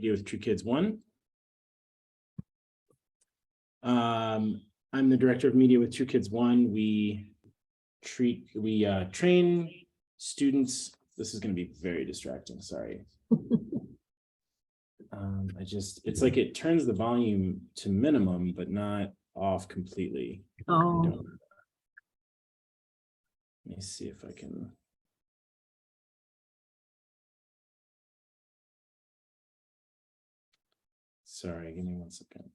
Media with True Kids 1. I'm the director of Media with True Kids 1. We train students. This is going to be very distracting. Sorry. It's like it turns the volume to minimum, but not off completely. Oh. Let me see if I can. Sorry, give me 1 second.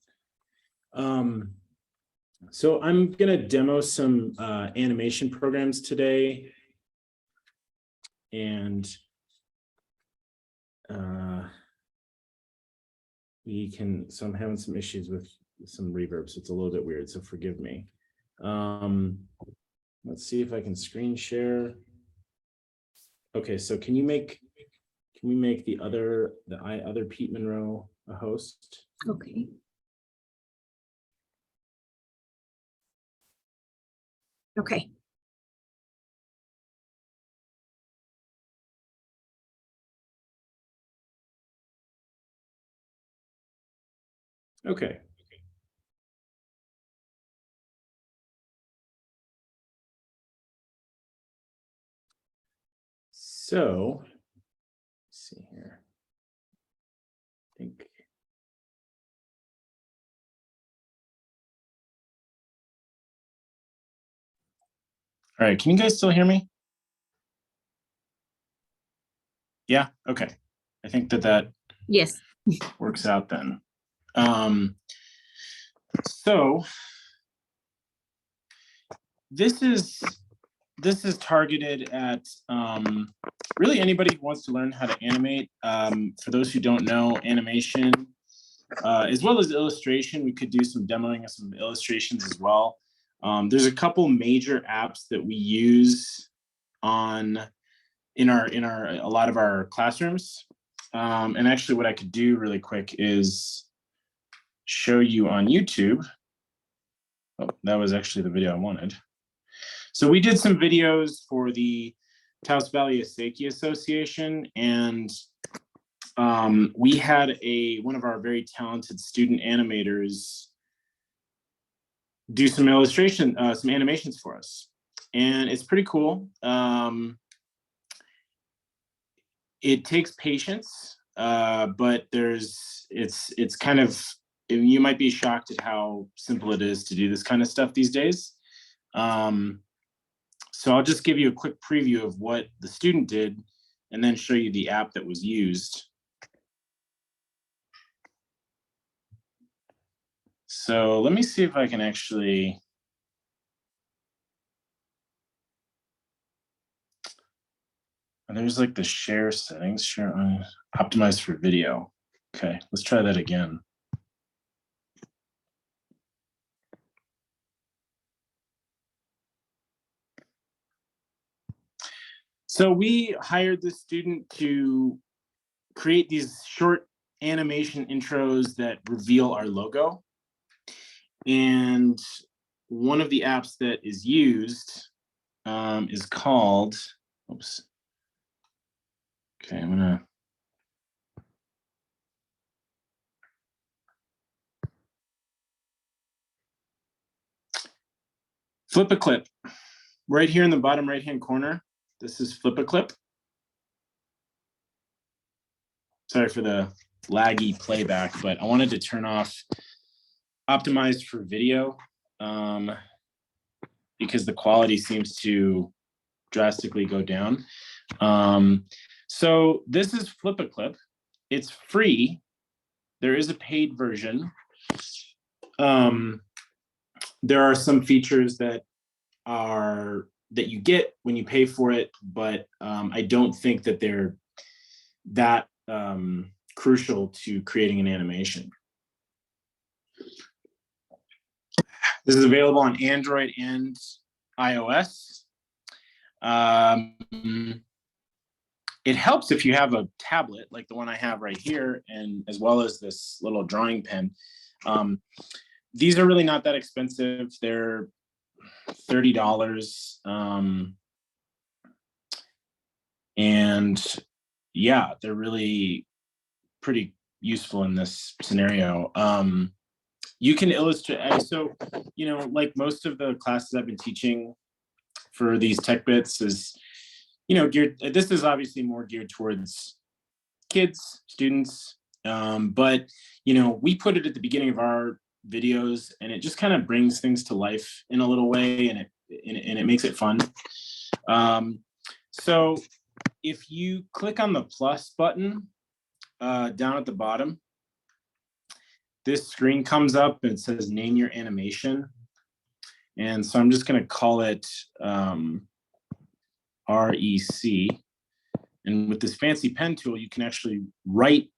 So I'm going to demo some animation programs today. And so I'm having some issues with some reverb, so it's a little bit weird, so forgive me. Let's see if I can screen share. Okay, so can we make the other Pete Monro a host? Okay. Okay. Okay. So, let's see here. I think. All right, can you guys still hear me? Yeah, okay. I think that Yes. works out then. So this is targeted at really anybody who wants to learn how to animate. For those who don't know, animation, as well as illustration, we could do some demoing of some illustrations as well. There's a couple major apps that we use in a lot of our classrooms. And actually what I could do really quick is show you on YouTube. Oh, that was actually the video I wanted. So we did some videos for the Taos Valley Asaiki Association, and we had one of our very talented student animators do some some animations for us, and it's pretty cool. It takes patience, but it's kind of, you might be shocked at how simple it is to do this kind of stuff these days. So I'll just give you a quick preview of what the student did and then show you the app that was used. So let me see if I can actually. There's like the share settings, share on optimize for video. Okay, let's try that again. So we hired this student to create these short animation intros that reveal our logo. And one of the apps that is used is called, oops. Okay, I'm gonna. Flip a clip. Right here in the bottom right-hand corner, this is Flip a Clip. Sorry for the laggy playback, but I wanted to turn off optimized for video because the quality seems to drastically go down. So this is Flip a Clip. It's free. There is a paid version. There are some features that you get when you pay for it, but I don't think that they're that crucial to creating an animation. This is available on Android and iOS. It helps if you have a tablet like the one I have right here, and as well as this little drawing pen. These are really not that expensive. They're $30. And yeah, they're really pretty useful in this scenario. You can illustrate, so, like most of the classes I've been teaching for these tech bits is, this is obviously more geared towards kids, students, but, we put it at the beginning of our videos, and it just kind of brings things to life in a little way, and it makes it fun. So if you click on the plus button down at the bottom, this screen comes up and it says name your animation. And so I'm just going to call it REC. And with this fancy pen tool, you can actually write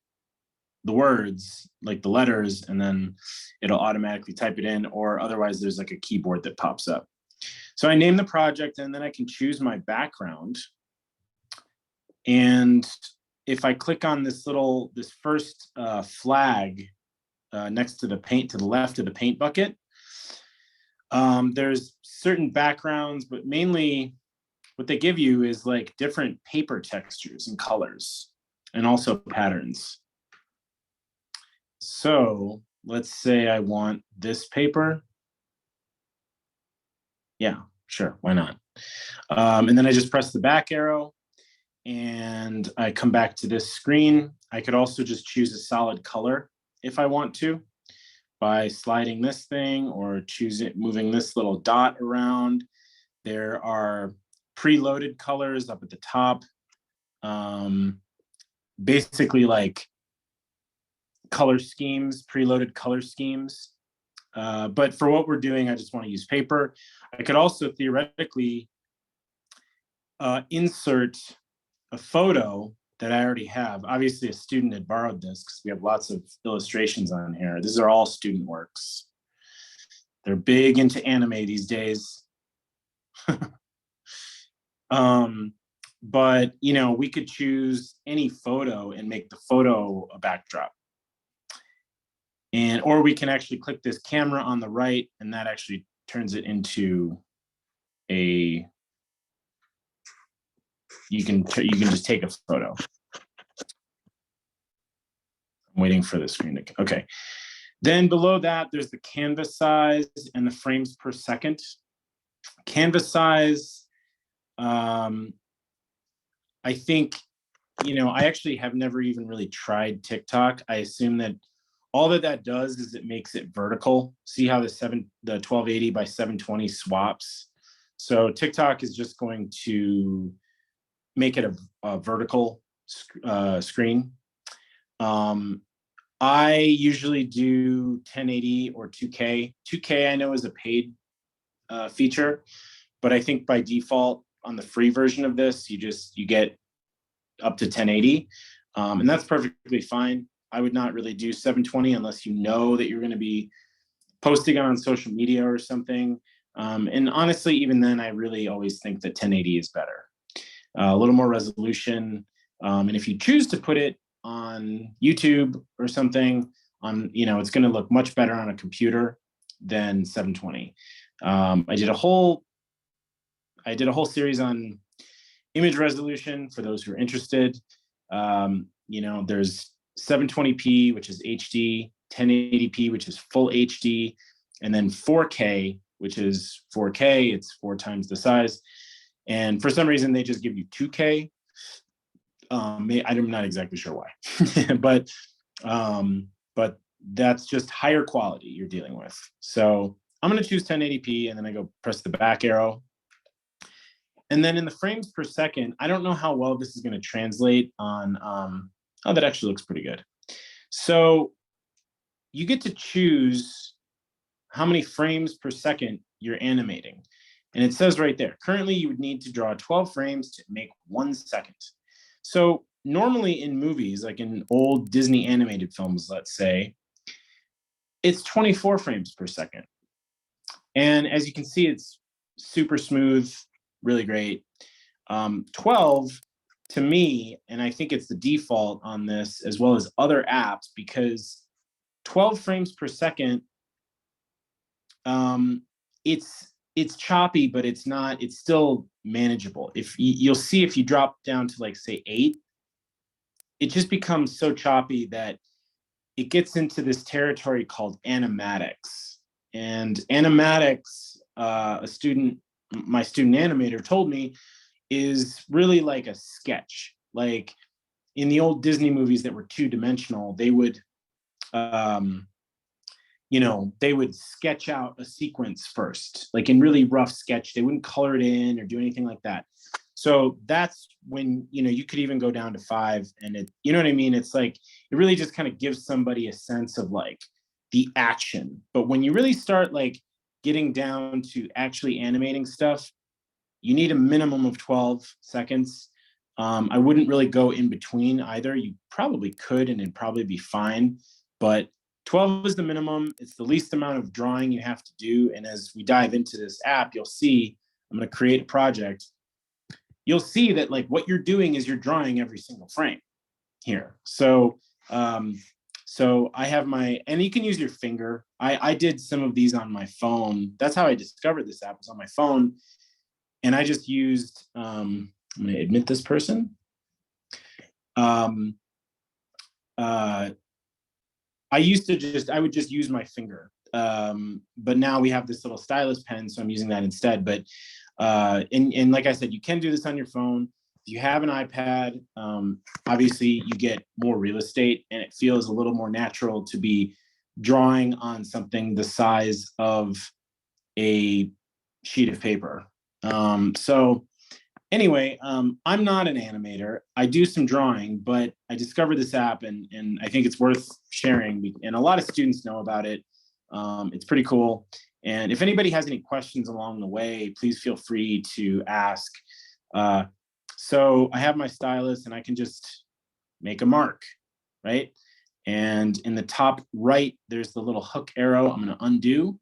the words, like the letters, and then it'll automatically type it in, or otherwise there's like a keyboard that pops up. So I name the project, and then I can choose my background. And if I click on this first flag next to the paint, to the left of the paint bucket, there's certain backgrounds, but mainly what they give you is like different paper textures and colors, and also patterns. So let's say I want this paper. Yeah, sure, why not? And then I just press the back arrow and I come back to this screen. I could also just choose a solid color if I want to, by sliding this thing or moving this little dot around. There are preloaded colors up at the top. Basically like color schemes, preloaded color schemes. But for what we're doing, I just want to use paper. I could also theoretically insert a photo that I already have. Obviously, a student had borrowed this because we have lots of illustrations on here. These are all student works. They're big into anime these days. But, we could choose any photo and make the photo a backdrop. Or we can actually click this camera on the right, and that actually turns it into you can just take a photo. I'm waiting for the screen to, okay. Then below that, there's the canvas size and the frames per second. Canvas size, I think, I actually have never even really tried TikTok. I assume that all that does is it makes it vertical. See how the 1280 by 720 swaps? So TikTok is just going to make it a vertical screen. I usually do 1080 or 2K. 2K I know is a paid feature, but I think by default on the free version of this, you get up to 1080, and that's perfectly fine. I would not really do 720 unless you know that you're going to be posting it on social media or something. And honestly, even then, I really always think that 1080 is better. A little more resolution. And if you choose to put it on YouTube or something, it's going to look much better on a computer than 720. I did a whole series on image resolution for those who are interested. There's 720p, which is HD, 1080p, which is full HD, and then 4K, which is 4K. It's 4 times the size. And for some reason, they just give you 2K. I'm not exactly sure why, but that's just higher quality you're dealing with. So I'm going to choose 1080p, and then I go press the back arrow. And then in the frames per second, I don't know how well this is going to translate on, oh, that actually looks pretty good. So you get to choose how many frames per second you're animating. And it says right there, currently you would need to draw 12 frames to make 1 second. So normally in movies, like in old Disney animated films, let's say, it's 24 frames per second. And as you can see, it's super smooth, really great. 12 to me, and I think it's the default on this as well as other apps, because 12 frames per second, it's choppy, but it's still manageable. You'll see if you drop down to, like, say 8, it just becomes so choppy that it gets into this territory called animatics. And animatics, my student animator told me, is really like a sketch. Like in the old Disney movies that were two-dimensional, they would, they would sketch out a sequence first, like in really rough sketch. They wouldn't color it in or do anything like that. So that's when, you could even go down to 5, and it, you know what I mean? It's like, it really just kind of gives somebody a sense of like the action. But when you really start like getting down to actually animating stuff, you need a minimum of 12 seconds. I wouldn't really go in between either. You probably could, and it'd probably be fine, but 12 is the minimum. It's the least amount of drawing you have to do. And as we dive into this app, you'll see, I'm going to create a project. You'll see that like what you're doing is you're drawing every single frame here. So I have and you can use your finger. I did some of these on my phone. That's how I discovered this app, was on my phone. And I just used, I'm going to admit this person. I would just use my finger. But now we have this little stylus pen, so I'm using that instead. But, and like I said, you can do this on your phone. If you have an iPad, obviously you get more real estate, and it feels a little more natural to be drawing on something the size of a sheet of paper. So anyway, I'm not an animator. I do some drawing, but I discovered this app, and I think it's worth sharing. And a lot of students know about it. It's pretty cool. And if anybody has any questions along the way, please feel free to ask. So I have my stylus, and I can just make a mark, right? And in the top right, there's the little hook arrow. I'm going to undo.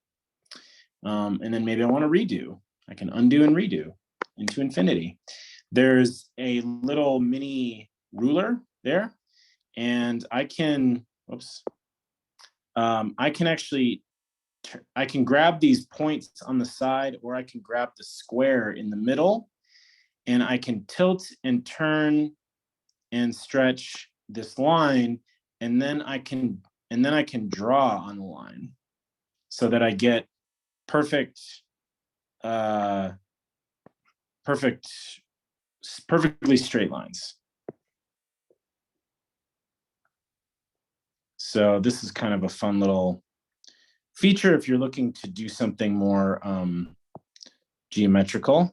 And then maybe I want to redo. I can undo and redo into infinity. There's a little mini ruler there, and I can, I can grab these points on the side, or I can grab the square in the middle, and I can tilt and turn and stretch this line, and then I can draw on the line so that I get perfectly straight lines. So this is kind of a fun little feature if you're looking to do something more geometrical.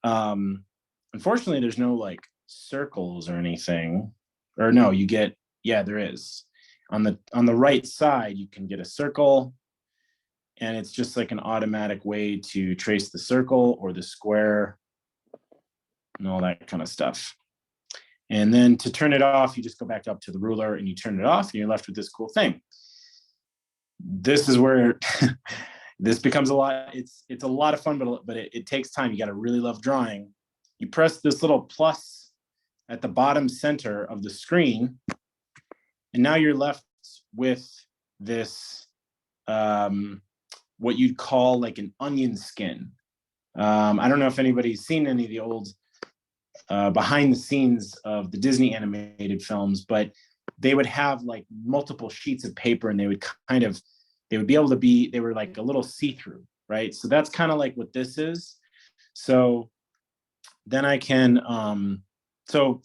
Unfortunately, there's no like circles or anything. Or no, you get, yeah, there is. On the right side, you can get a circle, and it's just like an automatic way to trace the circle or the square and all that kind of stuff. And then to turn it off, you just go back up to the ruler and you turn it off, and you're left with this cool thing. This is where this becomes a lot. It's a lot of fun, but it takes time. You got to really love drawing. You press this little plus at the bottom center of the screen, and now you're left with this, what you'd call like an onion skin. I don't know if anybody's seen any of the old behind the scenes of the Disney animated films, but they would have like multiple sheets of paper, and they would be able to be, they were like a little see-through, right? So that's kind of like what this is. So then I can, so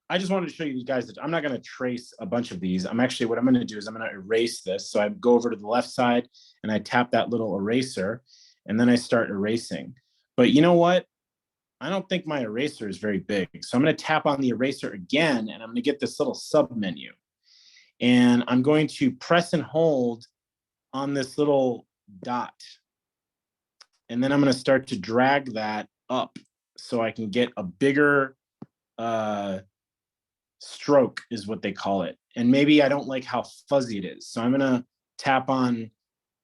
I just wanted to show you guys that I'm not going to trace a bunch of these. What I'm going to do is I'm going to erase this. So I go over to the left side and I tap that little eraser, and then I start erasing. But you know what? I don't think my eraser is very big. So I'm going to tap on the eraser again, and I'm going to get this little sub menu. And I'm going to press and hold on this little dot. And then I'm going to start to drag that up so I can get a bigger stroke, is what they call it. And maybe I don't like how fuzzy it is. So I'm going to tap on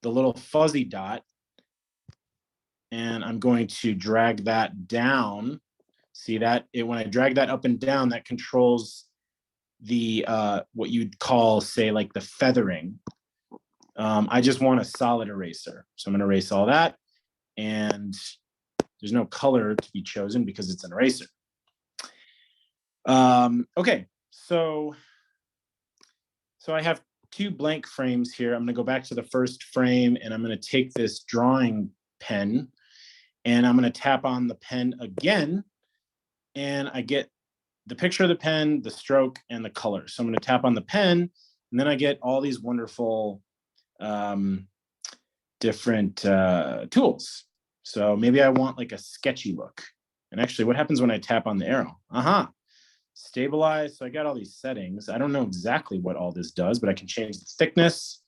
the little fuzzy dot, and I'm going to drag that down. See that? When I drag that up and down, that controls the what you'd call, say, like the feathering. I just want a solid eraser. So I'm going to erase all that. And there's no color to be chosen because it's an eraser. Okay, so I have two blank frames here. I'm going to go back to the first frame, and I'm going to take this drawing pen, and I'm going to tap on the pen again, and I get the picture of the pen, the stroke, and the color. So I'm going to tap on the pen, and then I get all these wonderful different tools. So maybe I want like a sketchy look. And actually, what happens when I tap on the arrow? Stabilize. So I got all these settings. I don't know exactly what all this does, but I can change the thickness.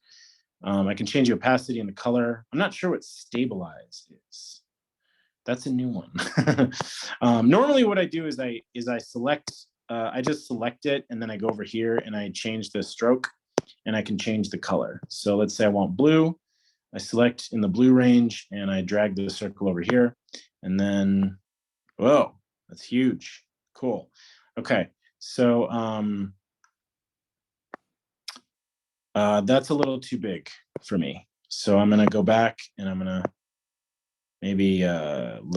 I can change the opacity and the color. I'm not sure what stabilize is. That's a new one. Normally what I do is I select, I just select it, and then I go over here and I change the stroke, and I can change the color. So let's say I want blue. I select in the blue range, and I drag the circle over here, and then, whoa, that's huge. Cool. Okay, so that's a little too big for me. So I'm gonna go back, and I'm gonna maybe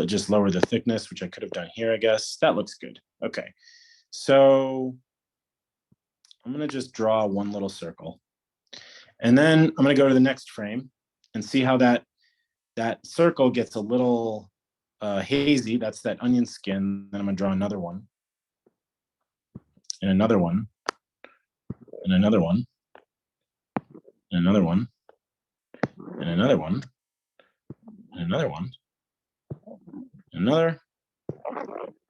just lower the thickness, which I could have done here, I guess. That looks good. Okay, so I'm gonna just draw one little circle. And then I'm gonna go to the next frame and see how that circle gets a little hazy. That's that onion skin. Then I'm gonna draw another one, and another one, and another one, and another one, and another one, and another one, another,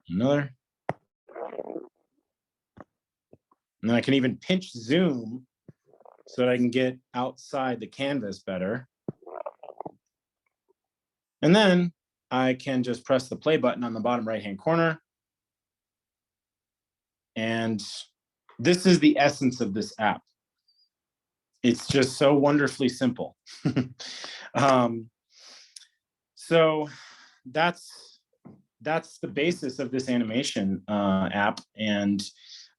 another. And then I can even pinch zoom so that I can get outside the canvas better. And then I can just press the play button on the bottom right-hand corner. And this is the essence of this app. It's just so wonderfully simple. So that's the basis of this animation app. And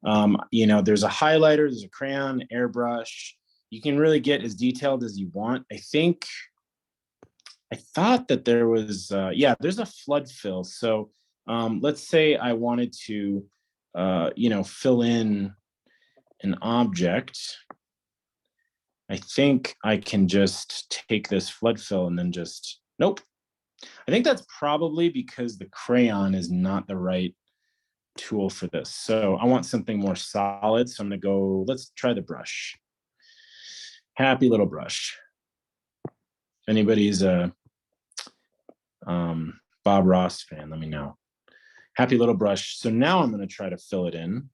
there's a highlighter, there's a crayon, airbrush. You can really get as detailed as you want. I thought that there was, there's a flood fill. So let's say I wanted to, fill in an object. I think I can just take this flood fill and then just, nope. I think that's probably because the crayon is not the right tool for this. So I want something more solid. So I'm gonna go, let's try the brush. Happy little brush. If anybody's a Bob Ross fan, let me know. Happy little brush. So now I'm gonna try to fill it in.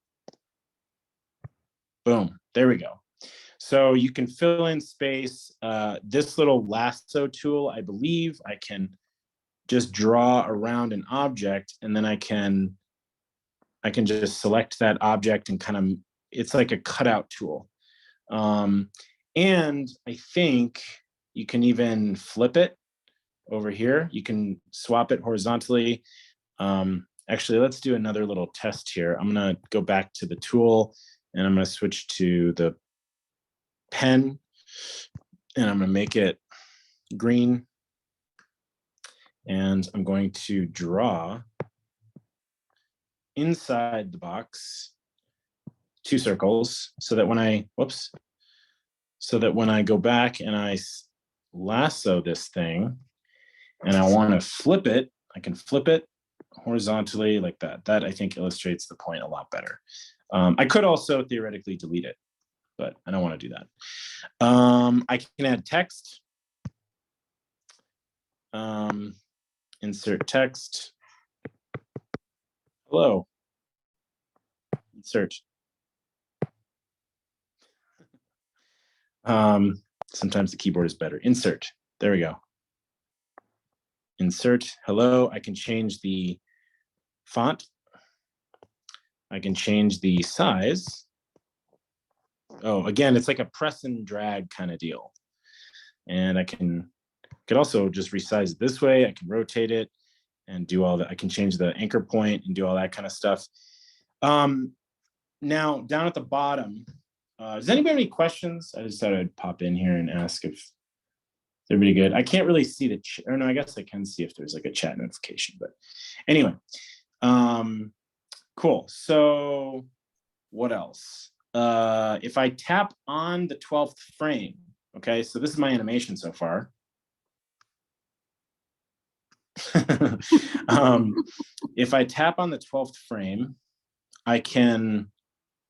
Boom, there we go. So you can fill in space. This little lasso tool, I believe I can just draw around an object, and then I can just select that object and kind of, it's like a cutout tool. And I think you can even flip it over here. You can swap it horizontally. Actually, let's do another little test here. I'm gonna go back to the tool, and I'm gonna switch to the pen, and I'm gonna make it green. And I'm going to draw inside the box 2 circles, so that when I go back and I lasso this thing and I want to flip it, I can flip it horizontally like that. That I think illustrates the point a lot better. I could also theoretically delete it, but I don't want to do that. I can add text. Insert text. Hello. Insert. Sometimes the keyboard is better. Insert. There we go. Insert. Hello. I can change the font. I can change the size. Oh, again, it's like a press and drag kind of deal. And I could also just resize it this way. I can rotate it and do all that. I can change the anchor point and do all that kind of stuff. Now, down at the bottom, does anybody have any questions? I just thought I'd pop in here and ask if everybody good. I can't really see the chat, or no, I guess I can see if there's like a chat notification, but anyway, cool. So what else? if I tap on the 12th frame, okay, so this is my animation so far. If I tap on the 12th frame, I can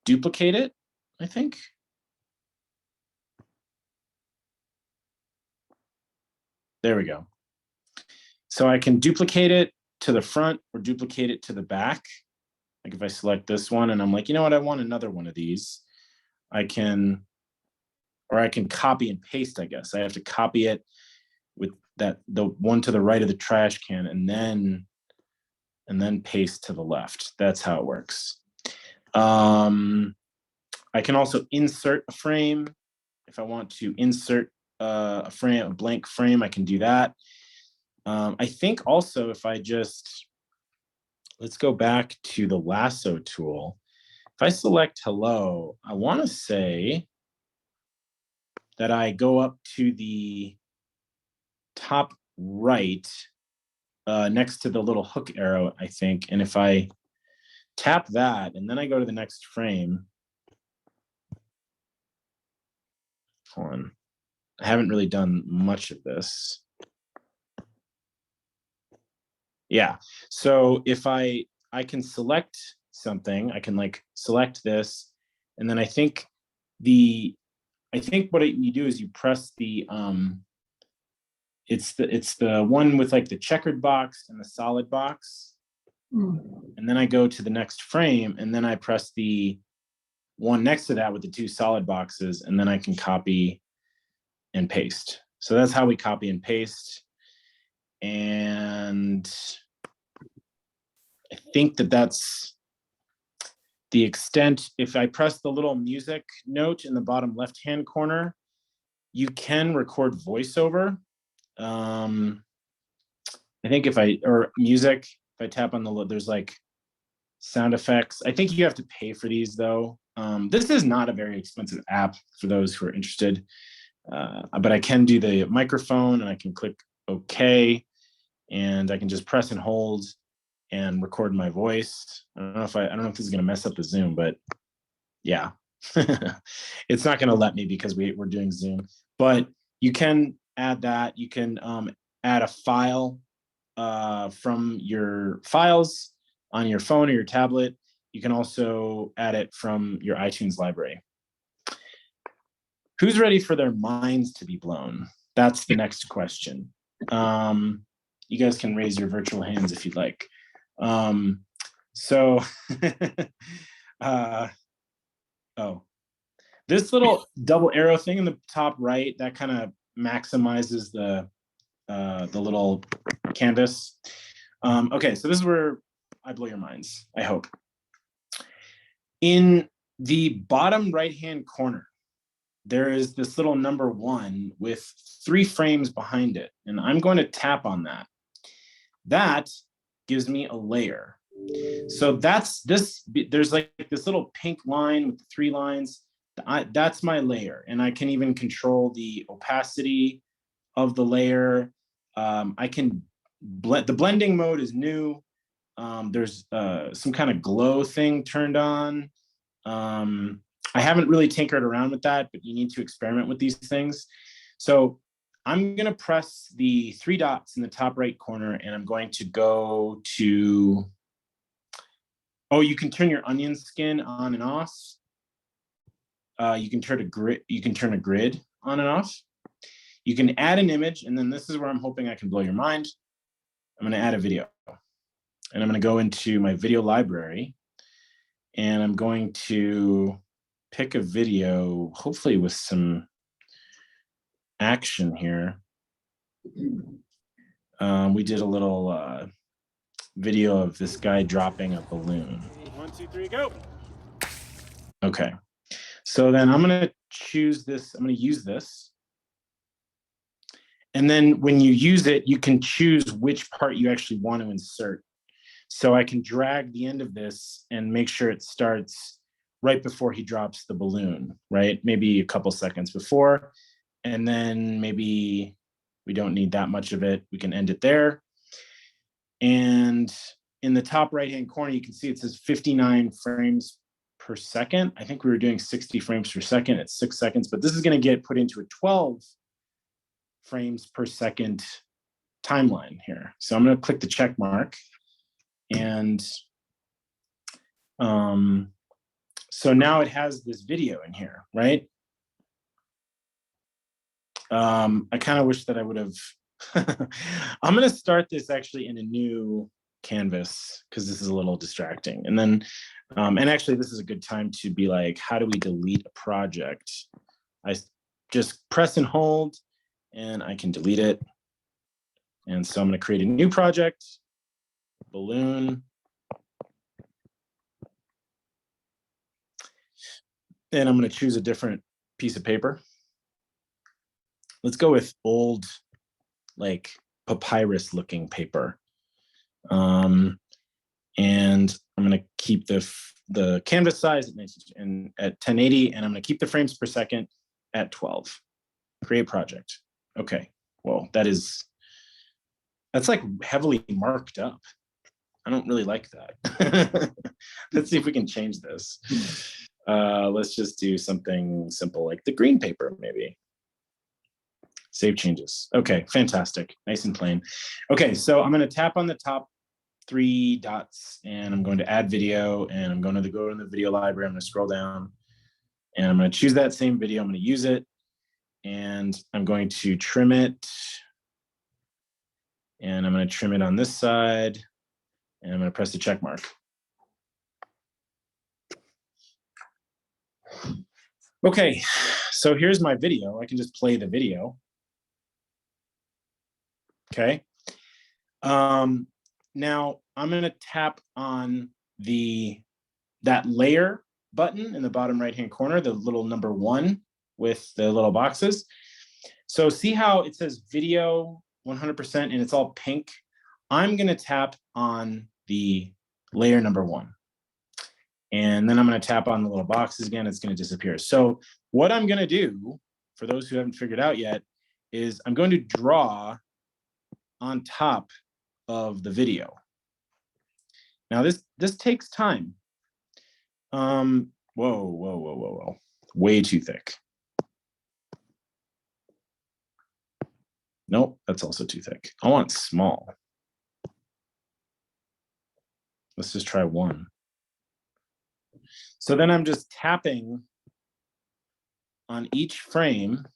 duplicate it, I think. There we go. So I can duplicate it to the front or duplicate it to the back. Like if I select this one and I'm like, you know what, I want another one of these, I can copy and paste, I guess. I have to copy it with the one to the right of the trash can and then paste to the left. That's how it works. I can also insert a frame. If I want to insert a blank frame, I can do that. I think also if I just, let's go back to the lasso tool. If I select hello, I want to say that I go up to the top right next to the little hook arrow, I think. And if I tap that and then I go to the next frame, hold on. I haven't really done much of this. Yeah, so if I can select something, I can like select this, and then I think what you do is you press the it's the one with like the checkered box and the solid box, and then I go to the next frame, and then I press the one next to that with the two solid boxes, and then I can copy and paste. So that's how we copy and paste. And I think that's the extent. If I press the little music note in the bottom left-hand corner, you can record voiceover. I think music, if I tap on there's like sound effects. I think you have to pay for these though. This is not a very expensive app for those who are interested, but I can do the microphone and I can click OK, and I can just press and hold and record my voice. I don't know if this is going to mess up the Zoom, but yeah, it's not going to let me because we're doing Zoom. But you can add that. You can add a file from your files on your phone or your tablet. You can also add it from your iTunes library. Who's ready for their minds to be blown? That's the next question. You guys can raise your virtual hands if you'd like. This little double arrow thing in the top right, that kind of maximizes the little canvas. Okay, so this is where I blow your minds, I hope. In the bottom right-hand corner, there is this little number 1 with 3 frames behind it, and I'm going to tap on that. That gives me a layer. So there's like this little pink line with the 3 lines. That's my layer, and I can even control the opacity of the layer. I can blend. The blending mode is new. There's some kind of glow thing turned on. I haven't really tinkered around with that, but you need to experiment with these things. So I'm going to press the 3 dots in the top right corner, and I'm going to go to, you can turn your onion skin on and off. You can turn a grid on and off. You can add an image, and then this is where I'm hoping I can blow your mind. I'm going to add a video, and I'm going to go into my video library, and I'm going to pick a video, hopefully with some action here. We did a little video of this guy dropping a balloon. 1, 2, 3, go. Okay. So then I'm going to choose this. I'm going to use this. And then when you use it, you can choose which part you actually want to insert. So I can drag the end of this and make sure it starts right before he drops the balloon, right? Maybe a couple seconds before. And then maybe we don't need that much of it. We can end it there. And in the top right-hand corner, you can see it says 59 frames per second. I think we were doing 60 frames per second at 6 seconds, but this is going to get put into a 12 frames per second timeline here. So I'm going to click the check mark. And so now it has this video in here, right? I kind of wish that I would have, I'm going to start this actually in a new canvas because this is a little distracting. And then, and actually this is a good time to be like, how do we delete a project? I just press and hold and I can delete it. And so I'm going to create a new project, balloon. And I'm going to choose a different piece of paper. Let's go with old, like papyrus looking paper. And I'm going to keep the canvas size at 1080, and I'm going to keep the frames per second at 12. Create project. Okay. Well, that's like heavily marked up. I don't really like that. Let's see if we can change this. Let's just do something simple like the green paper, maybe. Save changes. Okay, fantastic. Nice and plain. Okay, so I'm going to tap on the top 3 dots and I'm going to add video, and I'm going to go in the video library. I'm going to scroll down and I'm going to choose that same video. I'm going to use it and I'm going to trim it. And I'm going to trim it on this side and I'm going to press the check mark. Okay, so here's my video. I can just play the video. Okay. Now I'm going to tap on that layer button in the bottom right-hand corner, the little number 1 with the little boxes. So see how it says video 100% and it's all pink? I'm going to tap on the layer number 1. And then I'm going to tap on the little boxes again. It's going to disappear. So what I'm going to do, for those who haven't figured out yet, is I'm going to draw on top of the video. Now this takes time. Whoa. Way too thick. Nope, that's also too thick. I want small. Let's just try 1. So then I'm just tapping on each frame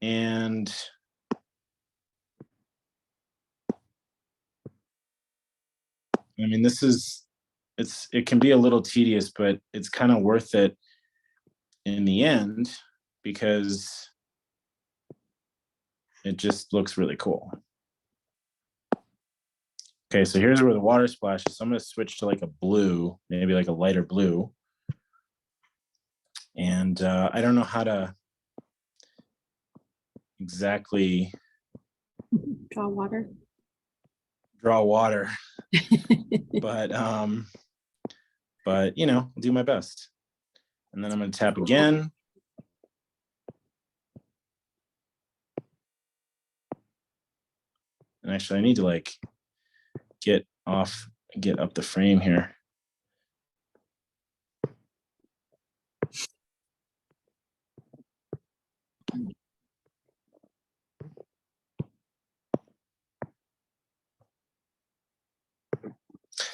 and I mean, it can be a little tedious, but it's kind of worth it in the end because it just looks really cool. Okay, so here's where the water splashes. So I'm going to switch to like a blue, maybe like a lighter blue. And I don't know how to exactly draw water. But you know, I'll do my best. And then I'm going to tap again. And actually I need to like get up the frame here.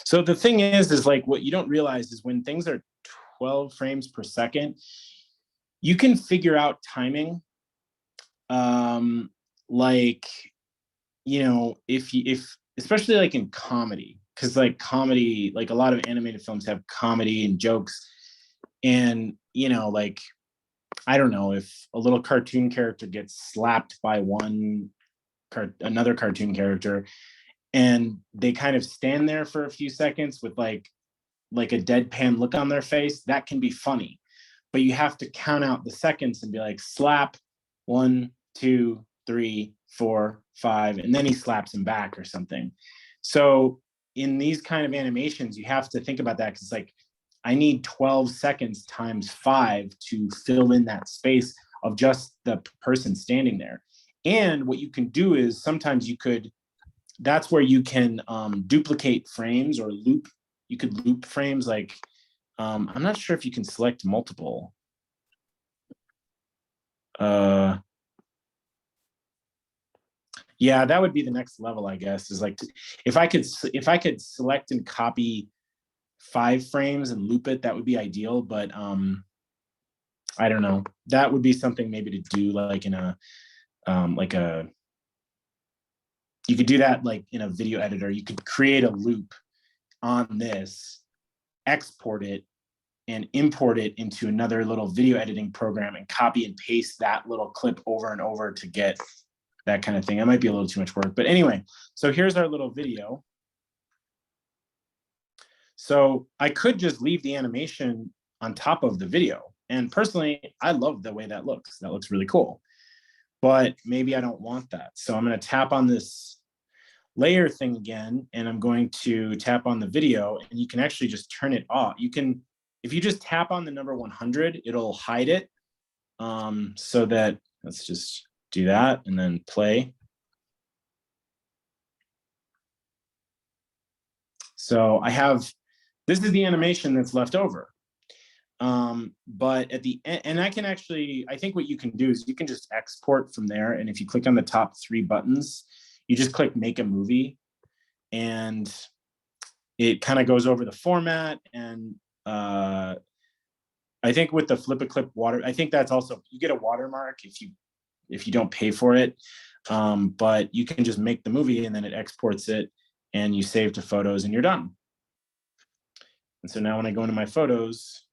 So the thing is like what you don't realize is when things are 12 frames per second, you can figure out timing. Like, you know, if especially like in comedy, because like comedy, like a lot of animated films have comedy and jokes. And, you know, like, I don't know, if a little cartoon character gets slapped by another cartoon character, and they kind of stand there for a few seconds with like a deadpan look on their face, that can be funny. But you have to count out the seconds and be like, slap, 1, 2, 3, 4, 5, and then he slaps him back or something. So in these kind of animations, you have to think about that, because like, I need 12 seconds times 5 to fill in that space of just the person standing there. And what you can do is sometimes that's where you can duplicate frames or loop. you could loop frames like, I'm not sure if you can select multiple. Yeah, that would be the next level, I guess, is like, if I could select and copy 5 frames and loop it, that would be ideal. But I don't know. That would be something maybe to do like in a, you could do that like in a video editor. You could create a loop on this, export it, and import it into another little video editing program and copy and paste that little clip over and over to get that kind of thing. It might be a little too much work, but anyway, so here's our little video. So I could just leave the animation on top of the video. And personally, I love the way that looks. That looks really cool. But maybe I don't want that. So I'm going to tap on this layer thing again, and I'm going to tap on the video, and you can actually just turn it off. You can, if you just tap on the number 100, it'll hide it. So that, let's just do that and then play. So I have, this is the animation that's left over. But at the end, and I can actually, I think what you can do is you can just export from there. And if you click on the top 3 buttons, you just click make a movie, and it kind of goes over the format. And I think with the flip a clip water, I think that's also, you get a watermark if you don't pay for it. But you can just make the movie and then it exports it and you save to photos and you're done. And so now when I go into my photos,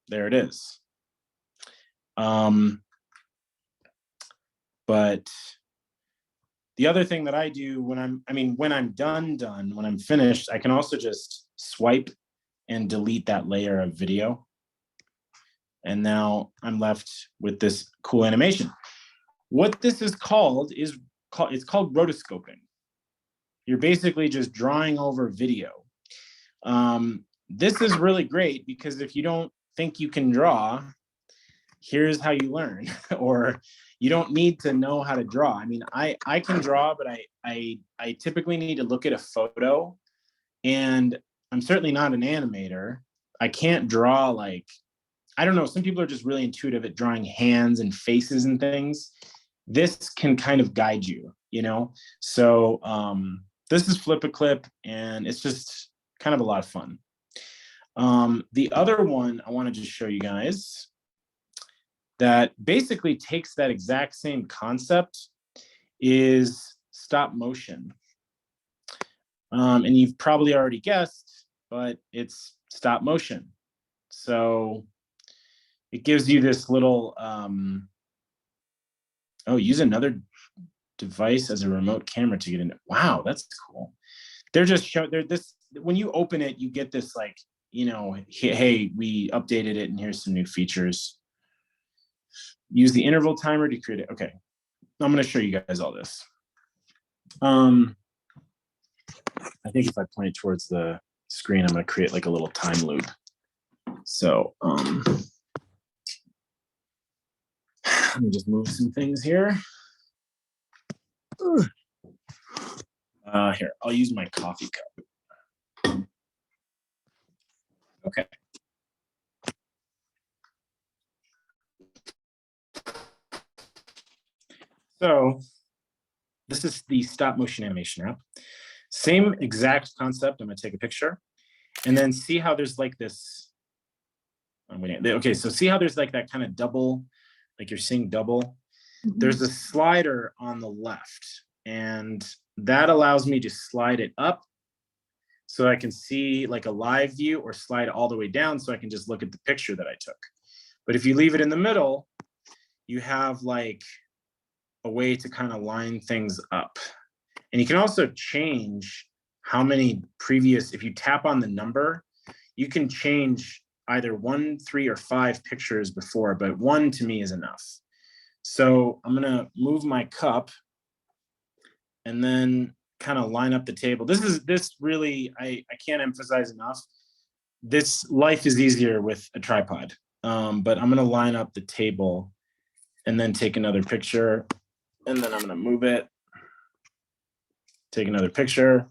there it is. But the other thing that I do when I'm done, when I'm finished, I can also just swipe and delete that layer of video. And now I'm left with this cool animation. What this is called is, it's called rotoscoping. You're basically just drawing over video. This is really great because if you don't think you can draw, here's how you learn. Or you don't need to know how to draw. I mean, I can draw, but I typically need to look at a photo, and I'm certainly not an animator. I can't draw like, I don't know, some people are just really intuitive at drawing hands and faces and things. This can kind of guide you, you know? So this is Flip a Clip, and it's just kind of a lot of fun. The other one I wanted to show you guys that basically takes that exact same concept is stop motion. And you've probably already guessed, but it's stop motion. So it gives you this little, use another device as a remote camera to get in. Wow, that's cool. They're just showing, when you open it, you get this like, you know, hey, we updated it and here's some new features. Use the interval timer to create it. Okay, I'm going to show you guys all this. I think if I point towards the screen, I'm going to create like a little time loop. So let me just move some things here. Here, I'll use my coffee cup. Okay. So this is the stop motion animation app. Same exact concept. I'm going to take a picture and then see how there's like this. Okay, so see how there's like that kind of double, like you're seeing double. Mm-hmm. There's a slider on the left, and that allows me to slide it up so I can see like a live view, or slide all the way down so I can just look at the picture that I took. But if you leave it in the middle, you have like a way to kind of line things up. And you can also change how many previous, if you tap on the number, you can change either 1, 3, or 5 pictures before, but 1 to me is enough. So I'm gonna move my cup and then kind of line up the table. This really, I can't emphasize enough. This life is easier with a tripod, but I'm gonna line up the table and then take another picture, and then I'm gonna move it, take another picture.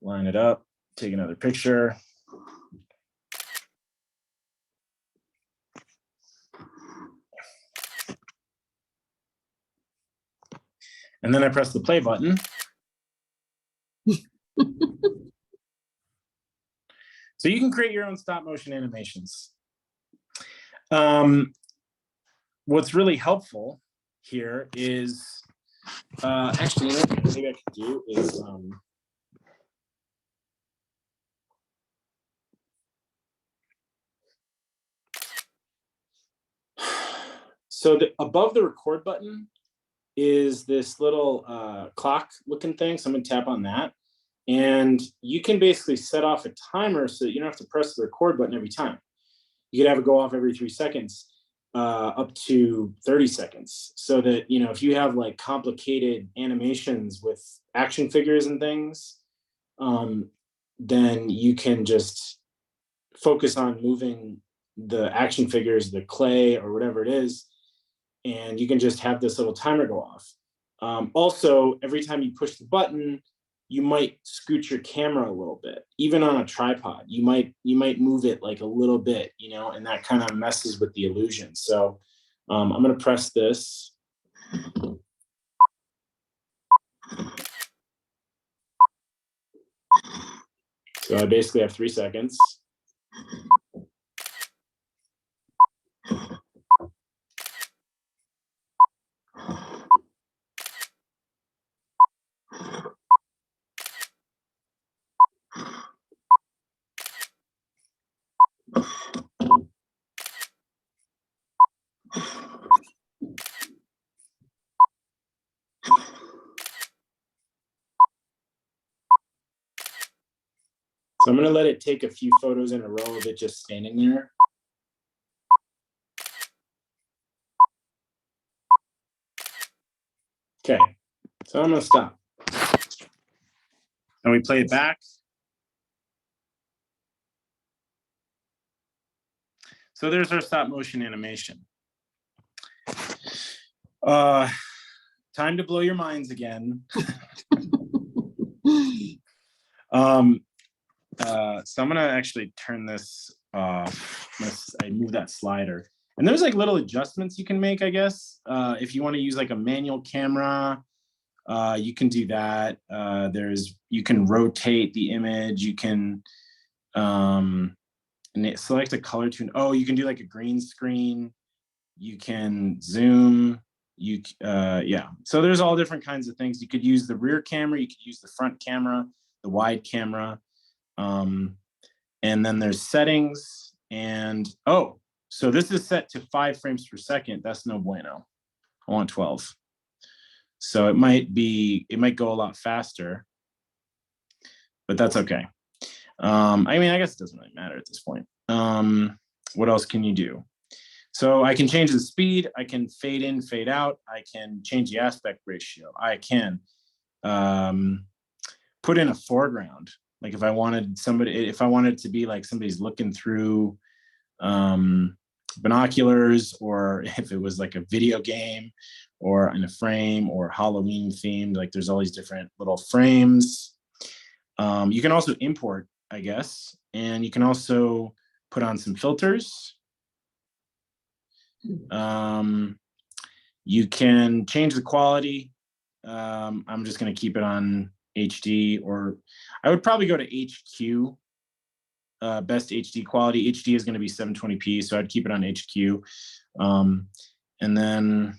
line it up, take another picture. And then I press the play button. So you can create your own stop motion animations. What's really helpful here is, actually, what maybe I could do is, so above the record button is this little clock looking thing. So I'm gonna tap on that. And you can basically set off a timer so that you don't have to press the record button every time. You could have it go off every 3 seconds, up to 30 seconds. So that, you know, if you have like complicated animations with action figures and things, then you can just focus on moving the action figures, the clay or whatever it is, and you can just have this little timer go off. Also, every time you push the button, you might scoot your camera a little bit, even on a tripod. You might move it like a little bit, you know, and that kind of messes with the illusion. So I'm going to press this. So I basically have 3 seconds. So I'm going to let it take a few photos in a row of it just standing there. Okay, so I'm going to stop. And we play it back. So there's our stop motion animation. Time to blow your minds again. So I'm gonna actually turn this off. I move that slider. And there's like little adjustments you can make, I guess. If you want to use like a manual camera, you can do that. You can rotate the image. You can select a color tune. Oh, you can do like a green screen. You can zoom. Yeah. So there's all different kinds of things. You could use the rear camera. You could use the front camera, the wide camera. And then there's settings, and oh, so this is set to 5 frames per second. That's no bueno. I want 12. So it might go a lot faster, but that's okay. I mean, I guess it doesn't really matter at this point. What else can you do? So I can change the speed. I can fade in, fade out. I can change the aspect ratio. I can put in a foreground. Like if I wanted it to be like somebody's looking through binoculars, or if it was like a video game or in a frame or Halloween themed, like there's all these different little frames. You can also import, I guess, and you can also put on some filters. You can change the quality. I'm just going to keep it on HD, or I would probably go to HQ, best HD quality. HD is going to be 720p, so I'd keep it on HQ. And then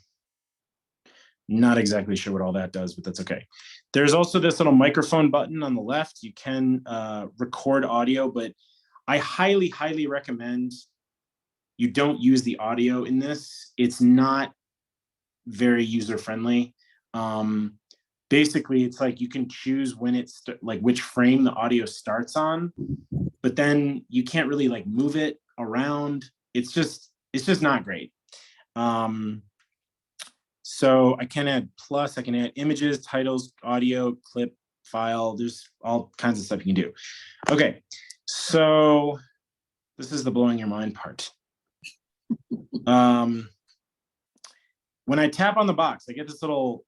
not exactly sure what all that does, but that's okay. There's also this little microphone button on the left. You can record audio, but I highly, highly recommend you don't use the audio in this. It's not very user-friendly. Basically, it's like you can choose when it's like which frame the audio starts on, but then you can't really like move it around. It's just not great. So I can add plus, I can add images, titles, audio, clip, file. There's all kinds of stuff you can do. Okay, so this is the blowing your mind part. When I tap on the box, I get this little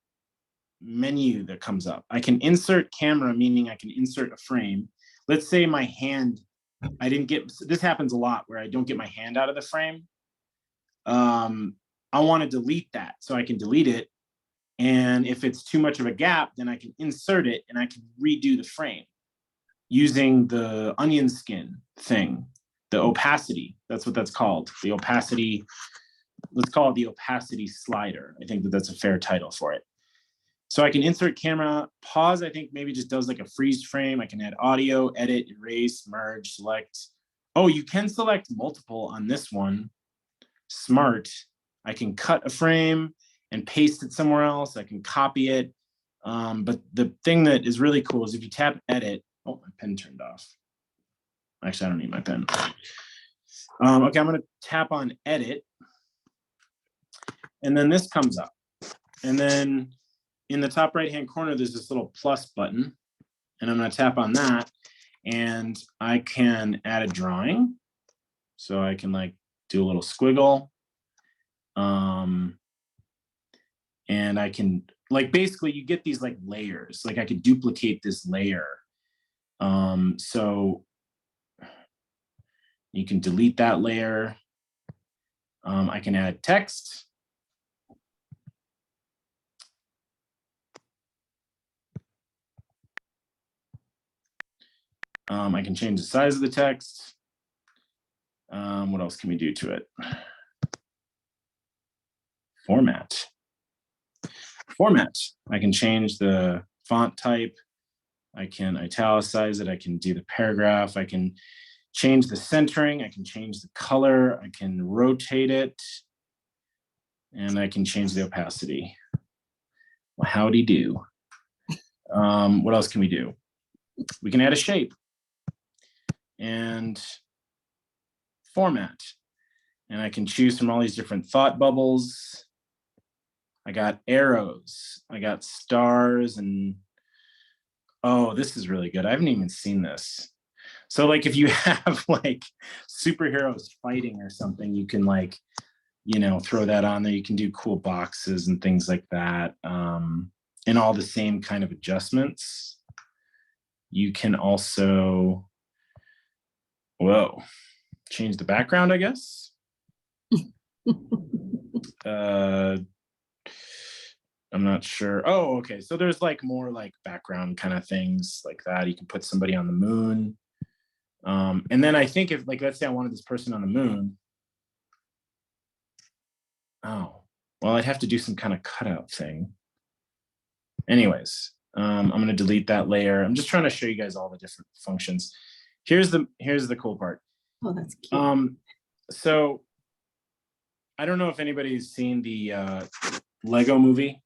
menu that comes up. I can insert camera, meaning I can insert a frame. Let's say my hand, I didn't get, this happens a lot where I don't get my hand out of the frame. I want to delete that, so I can delete it. And if it's too much of a gap, then I can insert it and I can redo the frame using the onion skin thing, the opacity. That's what that's called. The opacity, let's call it the opacity slider. I think that that's a fair title for it. So I can insert camera, pause, I think maybe just does like a freeze frame. I can add audio, edit, erase, merge, select. Oh, you can select multiple on this one. Smart. I can cut a frame and paste it somewhere else. I can copy it. But the thing that is really cool is if you tap edit, oh, my pen turned off. Actually, I don't need my pen. Okay, I'm gonna tap on edit. And then this comes up. And then in the top right-hand corner, there's this little plus button. And I'm gonna tap on that and I can add a drawing. So I can like do a little squiggle. And I can like, basically you get these like layers, like I could duplicate this layer. So you can delete that layer. I can add text. I can change the size of the text. What else can we do to it? Format. I can change the font type. I can italicize it. I can do the paragraph. I can change the centering. I can change the color. I can rotate it. And I can change the opacity. Well, howdy do. What else can we do? We can add a shape and format. And I can choose from all these different thought bubbles. I got arrows. I got stars and, oh, this is really good. I haven't even seen this. So like if you have like superheroes fighting or something, you can like, you know, throw that on there. You can do cool boxes and things like that. And all the same kind of adjustments. You can also, whoa, change the background, I guess. I'm not sure. Oh, okay. So there's like more like background kind of things like that. You can put somebody on the moon. And then I think if like, let's say I wanted this person on the moon. Oh, well, I'd have to do some kind of cutout thing. Anyways, I'm going to delete that layer. I'm just trying to show you guys all the different functions. Here's the cool part. Oh, that's cute. So I don't know if anybody's seen the Lego movie,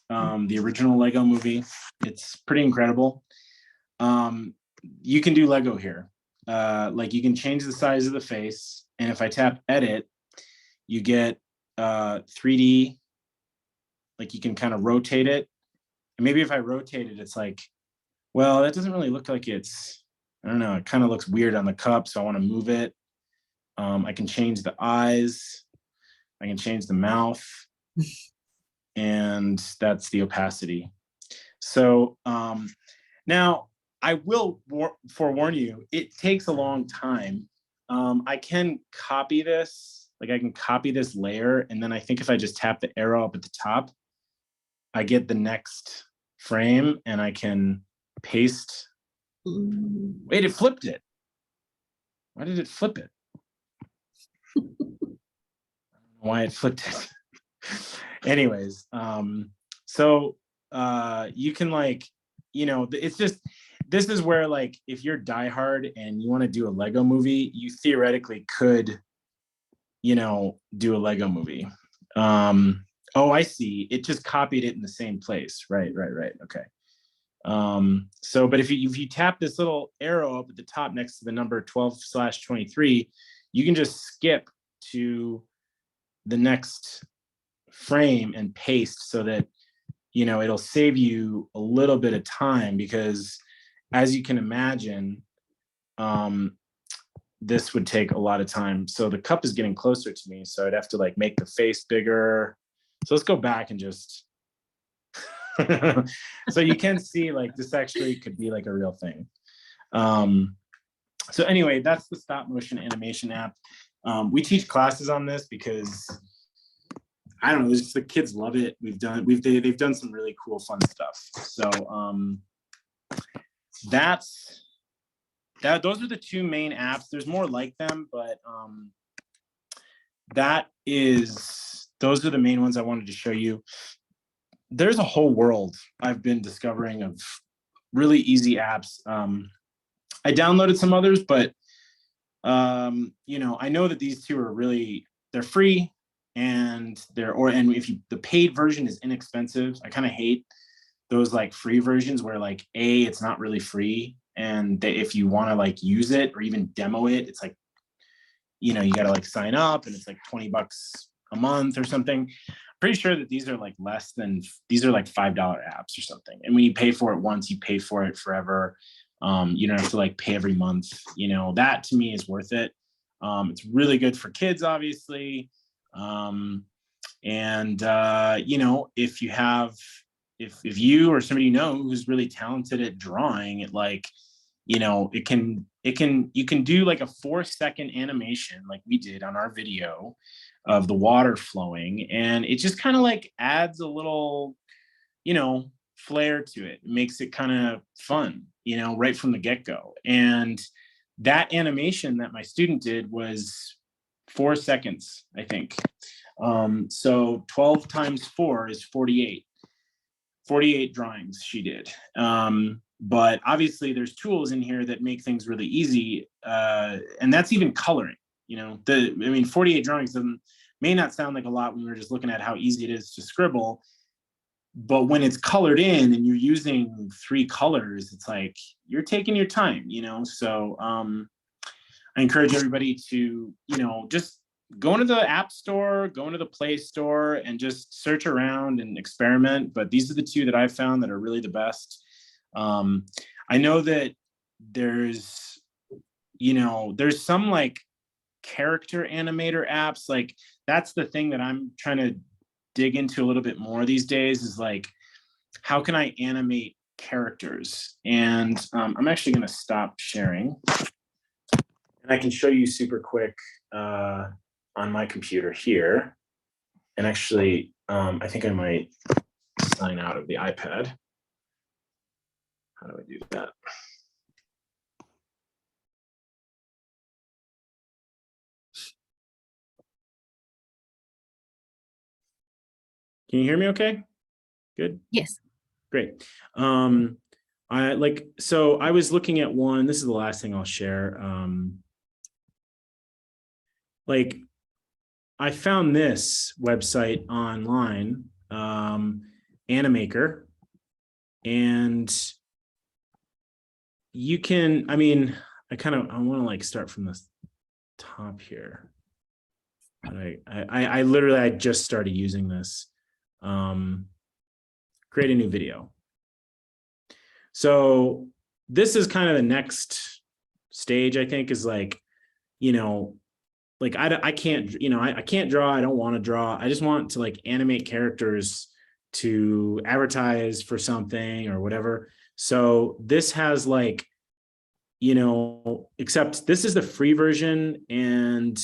the original Lego movie. It's pretty incredible. You can do Lego here. Like you can change the size of the face. And if I tap edit, you get 3D, like you can kind of rotate it. And maybe if I rotate it, it's like, well, that doesn't really look like it's, I don't know, it kind of looks weird on the cup. So I want to move it. I can change the eyes. I can change the mouth. And that's the opacity. So now I will forewarn you, it takes a long time. I can copy this, like I can copy this layer. And then I think if I just tap the arrow up at the top, I get the next frame and I can paste. Wait, it flipped it. Why did it flip it? I don't know why it flipped it. Anyways, so you can like, you know, it's just, this is where like, if you're diehard and you want to do a Lego movie, you theoretically could, you know, do a Lego movie. Oh, I see. It just copied it in the same place. Right. Okay. So, but if you tap this little arrow up at the top next to the number 12/23, you can just skip to the next frame and paste so that, you know, it'll save you a little bit of time because as you can imagine, this would take a lot of time. So the cup is getting closer to me. So I'd have to like make the face bigger. So let's go back and just, So you can see like this actually could be like a real thing. So anyway, that's the stop motion animation app. We teach classes on this because I don't know, it's just the kids love it. They've done some really cool, fun stuff. So those are the two main apps. There's more like them, but those are the main ones I wanted to show you. There's a whole world I've been discovering of really easy apps. I downloaded some others, but you know, I know that these two are they're free, and if the paid version is inexpensive. I kind of hate those like free versions where like it's not really free, and if you want to like use it or even demo it, it's like, you know, you got to like sign up, and it's like $20 a month or something. Pretty sure that these are like these are like $5 apps or something. And when you pay for it once, you pay for it forever. You don't have to like pay every month. You know, that to me is worth it. It's really good for kids, obviously. You know, if you or somebody you know who's really talented at drawing, it like, you know, you can do like a 4-second animation like we did on our video of the water flowing, and it just kind of like adds a little, you know, flair to it. It makes it kind of fun, you know, right from the get-go. And that animation that my student did was 4 seconds, I think. So 12 times 4 is 48. 48 drawings she did. But obviously there's tools in here that make things really easy. And that's even coloring, you know, 48 drawings may not sound like a lot when we're just looking at how easy it is to scribble, but when it's colored in and you're using 3 colors, it's like you're taking your time, you know? So I encourage everybody to, you know, just go into the App Store, go into the Play Store, and just search around and experiment. But these are the two that I've found that are really the best. I know that there's some like character animator apps. Like that's the thing that I'm trying to dig into a little bit more these days, is like, how can I animate characters? And I'm actually going to stop sharing, and I can show you super quick on my computer here. And actually, I think I might sign out of the iPad. How do I do that? Can you hear me okay? Good. Yes. Great. So I was looking at one, this is the last thing I'll share. Like I found this website online, Animaker, and you can, I mean, I want to like start from the top here. I literally just started using this. Create a new video. So this is kind of the next stage, I think, is like, you know, like I can't, you know, I can't draw. I don't want to draw. I just want to like animate characters to advertise for something or whatever. So this has like, you know, except this is the free version and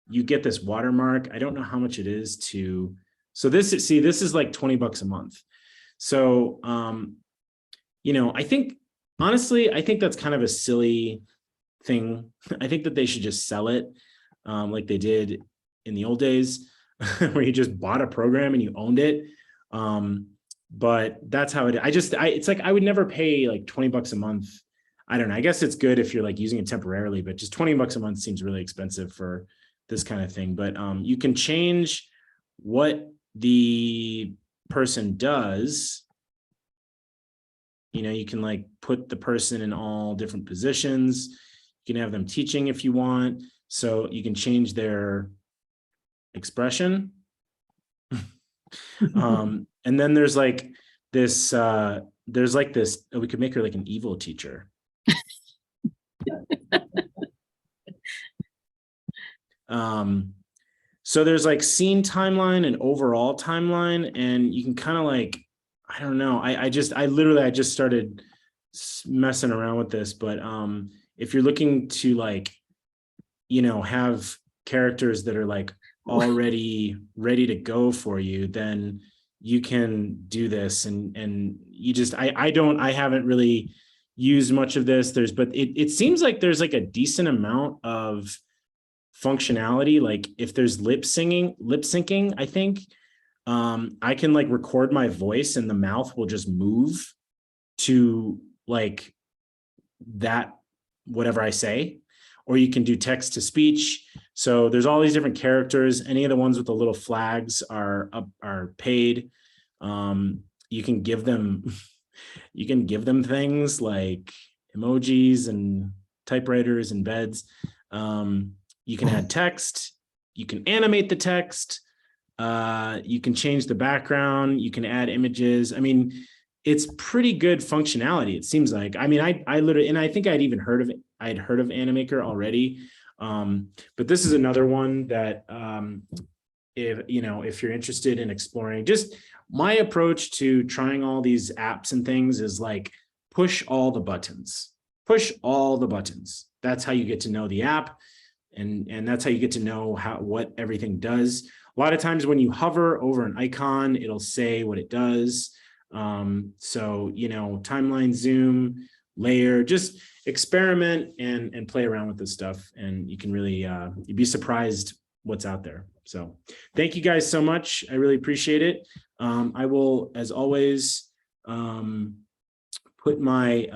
you get this watermark. I don't know how much it is to, so this is like $20 a month. So, you know, I think, honestly, I think that's kind of a silly thing. I think that they should just sell it like they did in the old days where you just bought a program and you owned it. But that's how it's like, I would never pay like $20 a month. I don't know. I guess it's good if you're like using it temporarily, but just $20 a month seems really expensive for this kind of thing. But you can change what the person does. You know, you can like put the person in all different positions. You can have them teaching if you want. So you can change their expression. And then there's like this, we could make her like an evil teacher. So there's like scene timeline and overall timeline, and you can kind of like, I don't know. I just started messing around with this, but if you're looking to like, have characters that are like already ready to go for you, then you can do this. And you just, I haven't really used much of this. But it seems like there's like a decent amount of functionality. Like if there's lip syncing, I think I can like record my voice and the mouth will just move to like that, whatever I say, or you can do text to speech. So there's all these different characters. Any of the ones with the little flags are paid. You can give them things like emojis and typewriters and beds. You can add text, you can animate the text, you can change the background, you can add images. I mean, it's pretty good functionality, it seems like. I mean, I literally, and I think I'd heard of Animaker already. But this is another one that if you're interested in exploring, just my approach to trying all these apps and things is like push all the buttons. That's how you get to know the app, and that's how you get to know what everything does. A lot of times when you hover over an icon, it'll say what it does. So timeline zoom, layer, just experiment and play around with this stuff, and you can really you'd be surprised what's out there. So thank you guys so much. I really appreciate it. I will, as always, put my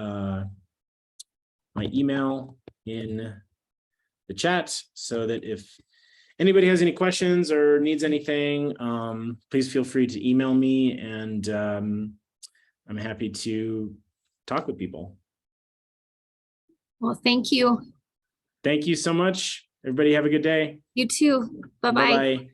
my email in the chat so that if anybody has any questions or needs anything, please feel free to email me, and I'm happy to talk with people. Well, thank you. Thank you so much. Everybody have a good day. You too. Bye-bye. Bye-bye.